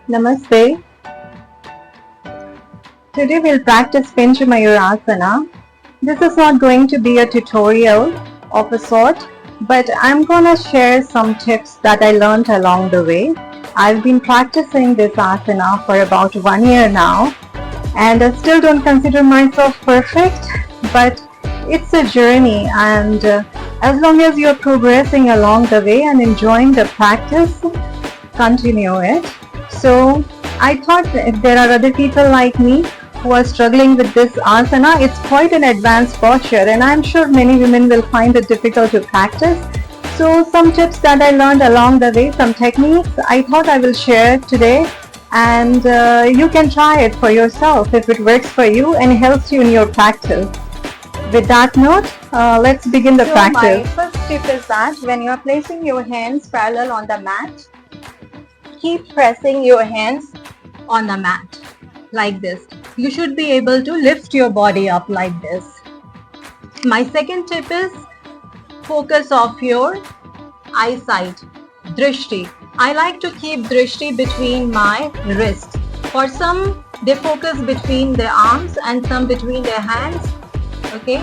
Namaste. Today we'll practice Pinch Mayurasana. This is not going to be a tutorial of a sort, but I'm gonna share some tips that I learned along the way. I've been practicing this asana for about 1 year now, and I still don't consider myself perfect, but it's a journey, and as long as you're progressing along the way and enjoying the practice, continue it. So I thought if there are other people like me who are struggling with this asana, it's quite an advanced posture, and I'm sure many women will find it difficult to practice. So some tips that I learned along the way, some techniques I thought I will share today, and you can try it for yourself if it works for you and helps you in your practice. With that note, let's begin the practice. My first tip is that when you are placing your hands parallel on the mat, keep pressing your hands on the mat like this. You should be able to lift your body up like this. My second tip is focus of your eyesight, drishti. I like to keep drishti between my wrists. For some, they focus between their arms and some between their hands. Okay,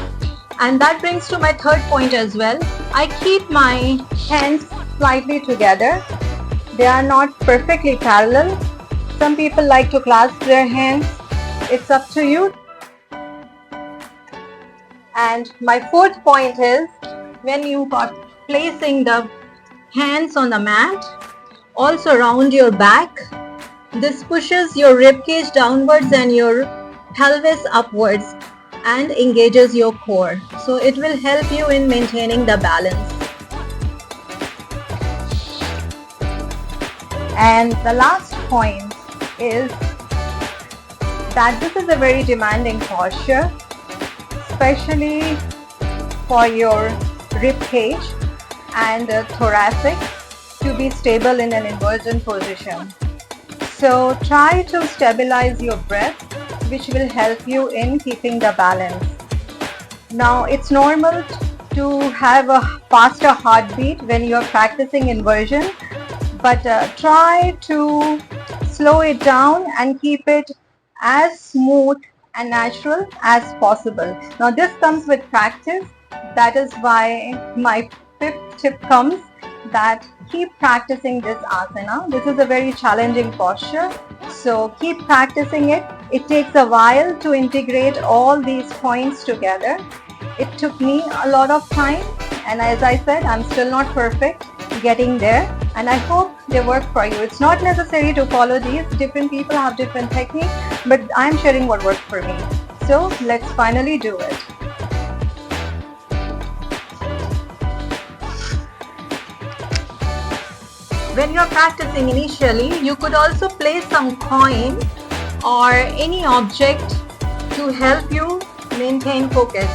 and that brings to my third point as well. I keep my hands slightly together. They are not perfectly parallel. Some people like to clasp their hands. It's up to you. And my fourth point is, when you are placing the hands on the mat, also round your back. This pushes your rib cage downwards and your pelvis upwards and engages your core. So it will help you in maintaining the balance. And the last point is that this is a very demanding posture, especially for your rib cage and thoracic to be stable in an inversion position. So try to stabilize your breath, which will help you in keeping the balance. Now it's normal to have a faster heartbeat when you're practicing inversion, but try to slow it down and keep it as smooth and natural as possible. Now this comes with practice. That is why my fifth tip comes, that keep practicing this asana. This is a very challenging posture, so keep practicing it. It takes a while to integrate all these points together. It took me a lot of time, and as I said, I'm still not perfect, getting there, and I hope they work for you. It's not necessary to follow these. Different people have different techniques, but I'm sharing what worked for me. So let's finally do it. When you're practicing initially, you could also place some coin or any object to help you maintain focus.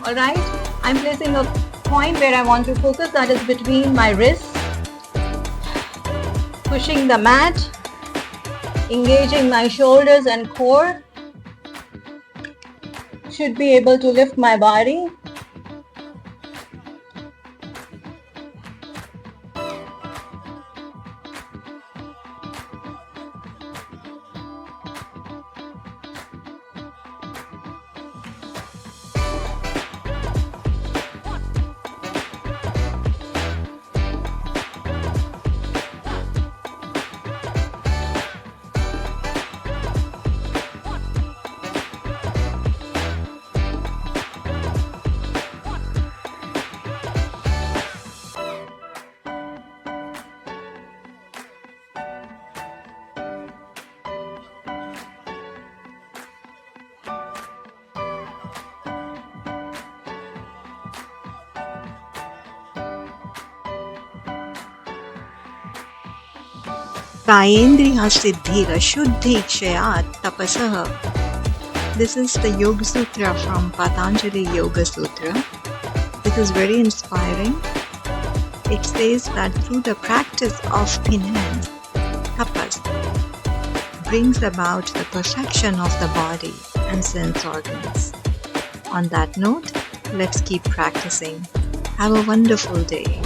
Alright, I'm placing a coin where I want to focus, that is between my wrists, pushing the mat, engaging my shoulders and core. Should be able to lift my body. Kayendriya Siddhira Shuddhi Kshayat Tapasaha. This is the Yoga Sutra from Patanjali Yoga Sutra. It is very inspiring. It says that through the practice of penance, tapas brings about the perfection of the body and sense organs. On that note, let's keep practicing. Have a wonderful day.